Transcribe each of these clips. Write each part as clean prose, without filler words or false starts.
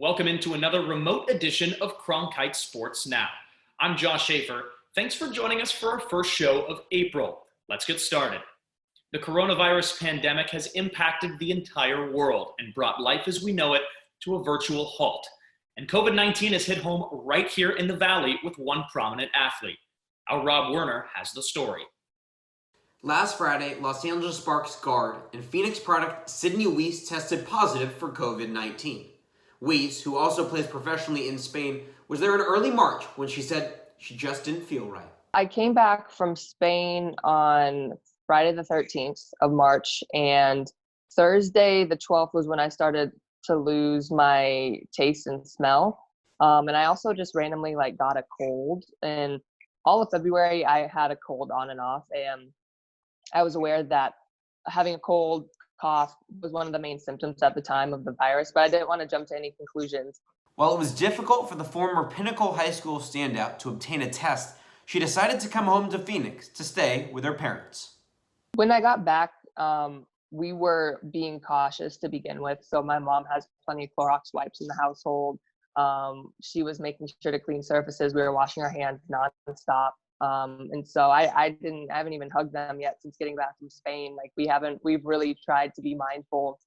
Welcome into another remote edition of Cronkite Sports Now. I'm Josh Schaefer. Thanks for joining us for our first show of April. Let's get started. The coronavirus pandemic has impacted the entire world and brought life as we know it to a virtual halt. And COVID-19 has hit home right here in the Valley with one prominent athlete. Our Rob Werner has the story. Last Friday, Los Angeles Sparks guard and Phoenix product Sydney Wiese tested positive for COVID-19. Wiese, who also plays professionally in Spain, was there in early March when she said she just didn't feel right. I came back from Spain on Friday the 13th of March, and Thursday the 12th was when I started to lose my taste and smell. And I also just randomly got a cold. And all of February, I had a cold on and off, and I was aware that having a cold, cough was one of the main symptoms at the time of the virus, but I didn't want to jump to any conclusions. While it was difficult for the former Pinnacle High School standout to obtain a test, she decided to come home to Phoenix to stay with her parents. When I got back, we were being cautious to begin with. So my mom has plenty of Clorox wipes in the household. She was making sure to clean surfaces. We were washing our hands nonstop. And so I haven't even hugged them yet since getting back from Spain. We've really tried to be mindful.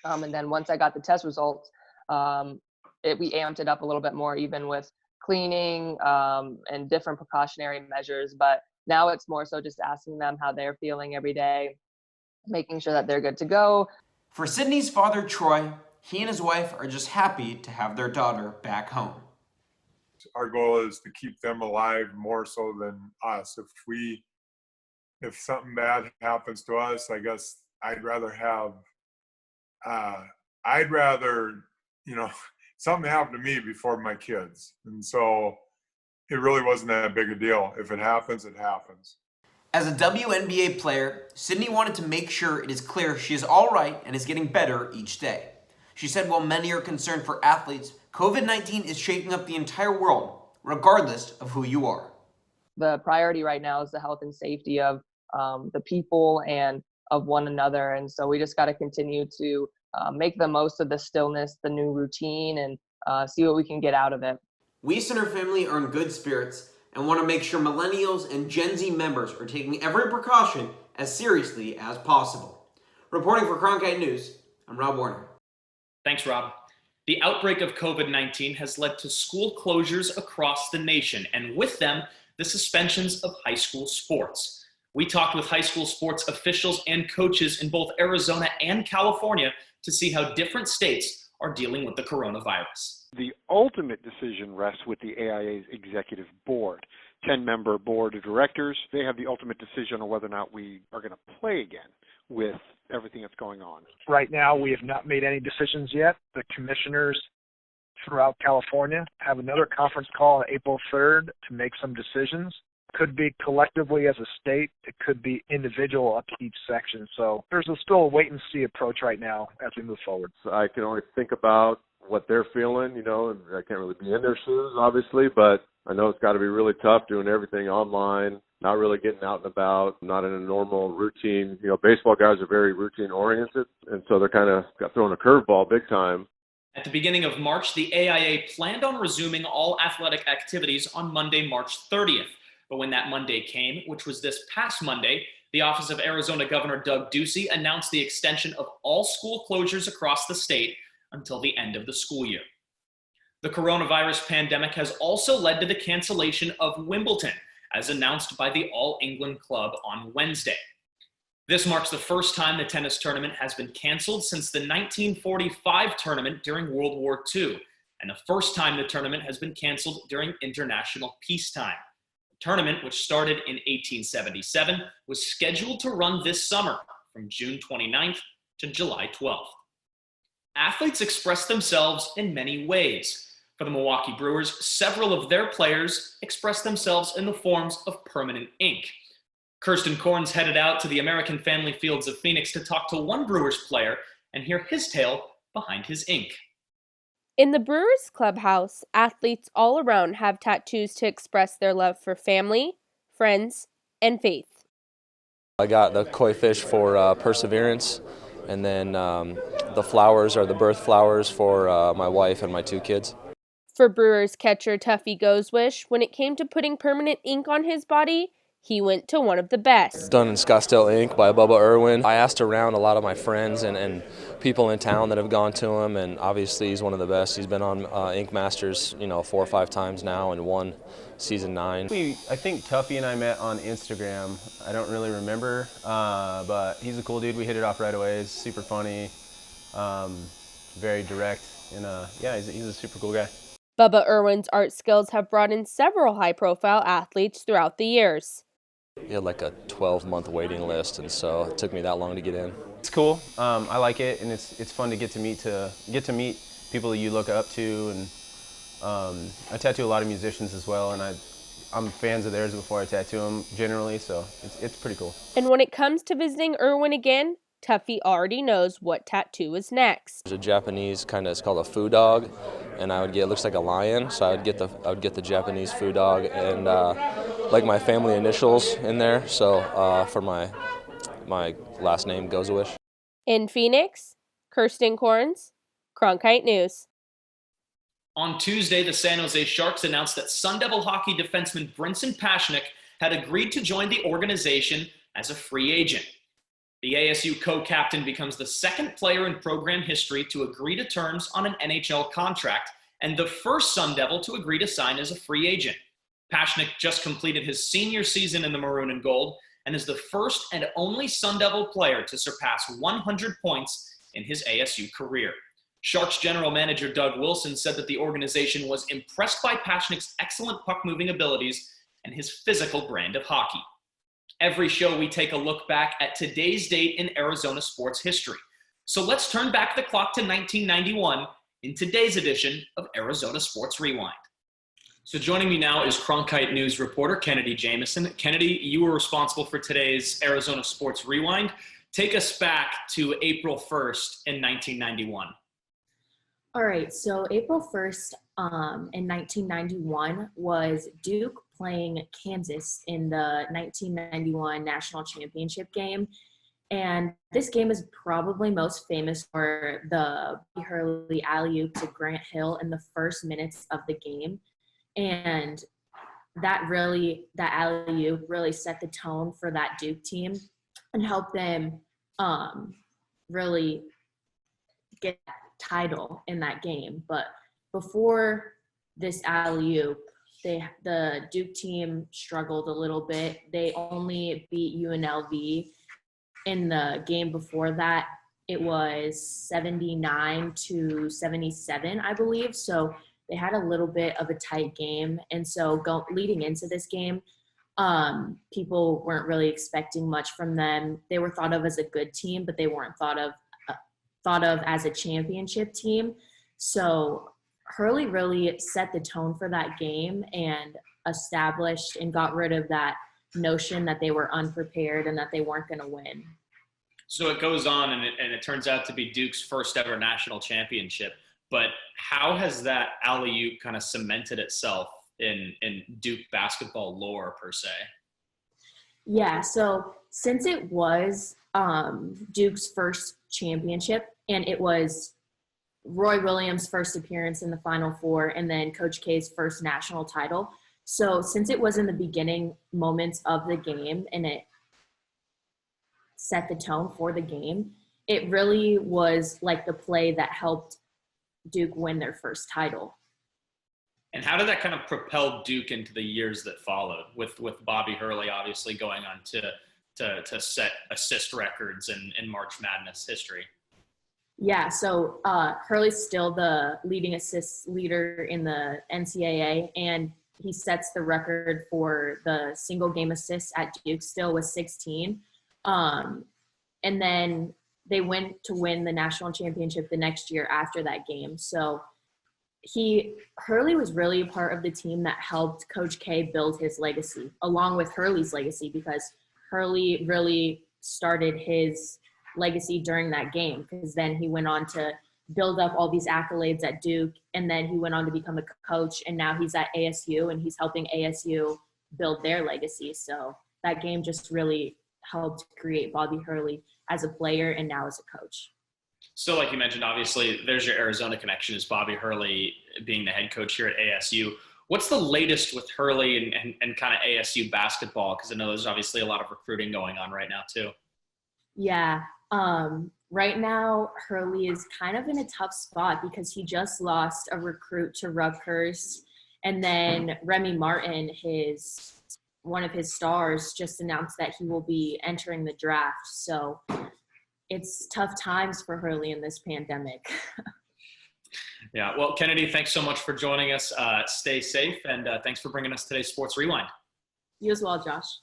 And then once I got the test results, we amped it up a little bit more, even with cleaning, and different precautionary measures. But now it's more so just asking them how they're feeling every day, making sure that they're good to go. For Sydney's father, Troy, he and his wife are just happy to have their daughter back home. Our goal is to keep them alive more so than us. If something bad happens to us, I guess I'd rather something happen to me before my kids. And so it really wasn't that big a deal. If it happens, it happens. As a WNBA player, Sydney wanted to make sure it is clear she is all right and is getting better each day. She said while many are concerned for athletes, COVID-19 is shaking up the entire world, regardless of who you are. The priority right now is the health and safety of the people and of one another. And so we just got to continue to make the most of the stillness, the new routine, and see what we can get out of it. Wiese and her family are in good spirits and want to make sure millennials and Gen Z members are taking every precaution as seriously as possible. Reporting for Cronkite News, I'm Rob Werner. Thanks, Rob. The outbreak of COVID-19 has led to school closures across the nation, and with them, the suspensions of high school sports. We talked with high school sports officials and coaches in both Arizona and California to see how different states are dealing with the coronavirus. The ultimate decision rests with the AIA's executive board. 10-member board of directors, they have the ultimate decision on whether or not we are going to play again with everything that's going on. Right now, we have not made any decisions yet. The commissioners throughout California have another conference call on April 3rd to make some decisions. Could be collectively as a state. It could be individual up to each section. So there's still a wait-and-see approach right now as we move forward. So I can only think about what they're feeling, and I can't really be in their shoes, obviously, but I know it's got to be really tough doing everything online, not really getting out and about, not in a normal routine. Baseball guys are very routine oriented, and so they're kind of got thrown a curveball big time. At the beginning of March, the AIA planned on resuming all athletic activities on Monday, March 30th. But when that Monday came, which was this past Monday, the office of Arizona Governor Doug Ducey announced the extension of all school closures across the state until the end of the school year. The coronavirus pandemic has also led to the cancellation of Wimbledon, as announced by the All England Club on Wednesday. This marks the first time the tennis tournament has been canceled since the 1945 tournament during World War II, and the first time the tournament has been canceled during international peacetime. The tournament, which started in 1877, was scheduled to run this summer from June 29th to July 12th. Athletes express themselves in many ways. For the Milwaukee Brewers, several of their players express themselves in the forms of permanent ink. Kirsten Korn's headed out to the American Family Fields of Phoenix to talk to one Brewers player and hear his tale behind his ink. In the Brewers clubhouse, athletes all around have tattoos to express their love for family, friends, and faith. I got the koi fish for perseverance, and then the flowers are the birth flowers for my wife and my 2 kids. For Brewers catcher Tuffy Goeswish, when it came to putting permanent ink on his body, he went to one of the best. Done in Scottsdale Ink by Bubba Irwin. I asked around a lot of my friends and people in town that have gone to him, and obviously he's one of the best. He's been on Ink Masters, 4 or 5 times now and won season 9. I think Tuffy and I met on Instagram. I don't really remember, but he's a cool dude. We hit it off right away. He's super funny, very direct, and he's a super cool guy. Bubba Irwin's art skills have brought in several high-profile athletes throughout the years. He had like a 12-month waiting list, and so it took me that long to get in. It's cool. I like it, and it's fun to get to meet people that you look up to, and I tattoo a lot of musicians as well, and I'm fans of theirs before I tattoo them generally, so it's pretty cool. And when it comes to visiting Irwin again, Tuffy already knows what tattoo is next. There's a Japanese it's called a foo dog, and it looks like a lion, so I would get the Japanese foo dog and like my family initials in there, so for my last name Goeswish. In Phoenix, Kirsten Corns, Cronkite News. On Tuesday, the San Jose Sharks announced that Sun Devil hockey defenseman Brinson Pasichnuk had agreed to join the organization as a free agent. The ASU co-captain becomes the second player in program history to agree to terms on an NHL contract and the first Sun Devil to agree to sign as a free agent. Pasichnuk just completed his senior season in the Maroon and Gold and is the first and only Sun Devil player to surpass 100 points in his ASU career. Sharks general manager Doug Wilson said that the organization was impressed by Pasichnuk's excellent puck-moving abilities and his physical brand of hockey. Every show, we take a look back at today's date in Arizona sports history. So let's turn back the clock to 1991 in today's edition of Arizona Sports Rewind. So joining me now is Cronkite News reporter Kennedy Jameson. Kennedy, you were responsible for today's Arizona Sports Rewind. Take us back to April 1st in 1991. All right, so April 1st in 1991 was Duke playing Kansas in the 1991 National Championship game. And this game is probably most famous for the Hurley alley-oop to Grant Hill in the first minutes of the game. And that alley-oop really set the tone for that Duke team and helped them really get that title in that game. But before this alley-oop, the Duke team struggled a little bit. They only beat UNLV. In the game before that, it was 79-77, I believe. So they had a little bit of a tight game. And so leading into this game, people weren't really expecting much from them. They were thought of as a good team, but they weren't thought of as a championship team. So Hurley really set the tone for that game and established and got rid of that notion that they were unprepared and that they weren't going to win. So it goes on, and it turns out to be Duke's first ever national championship. But how has that alley-oop kind of cemented itself in Duke basketball lore, per se? Yeah, so since it was Duke's first championship, and it was Roy Williams' first appearance in the Final Four, and then Coach K's first national title. So since it was in the beginning moments of the game and it set the tone for the game, it really was like the play that helped Duke win their first title. And how did that kind of propel Duke into the years that followed, with Bobby Hurley obviously going on to set assist records in March Madness history? Yeah, so Hurley's still the leading assist leader in the NCAA, and he sets the record for the single game assists at Duke still with 16. And then they went to win the national championship the next year after that game. So Hurley was really a part of the team that helped Coach K build his legacy, along with Hurley's legacy, because Hurley really started his legacy during that game, because then he went on to build up all these accolades at Duke, and then he went on to become a coach, and now he's at ASU, and he's helping ASU build their legacy. So that game just really helped create Bobby Hurley as a player and now as a coach. So like you mentioned, obviously there's your Arizona connection, is Bobby Hurley being the head coach here at ASU. What's the latest with Hurley and kind of ASU basketball? Because I know there's obviously a lot of recruiting going on right now too. Yeah. Right now, Hurley is kind of in a tough spot because he just lost a recruit to Rutgers. And then Remy Martin, one of his stars, just announced that he will be entering the draft. So it's tough times for Hurley in this pandemic. Yeah. Well, Kennedy, thanks so much for joining us. Stay safe, and thanks for bringing us today's Sports Rewind. You as well, Josh.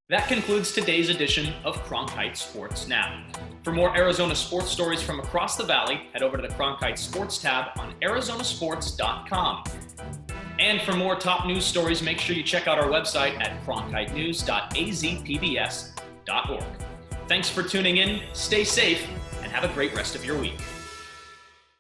That concludes today's edition of Cronkite Sports Now. For more Arizona sports stories from across the valley, head over to the Cronkite Sports tab on arizonasports.com. And for more top news stories, make sure you check out our website at cronkitenews.azpbs.org. Thanks for tuning in, stay safe, and have a great rest of your week.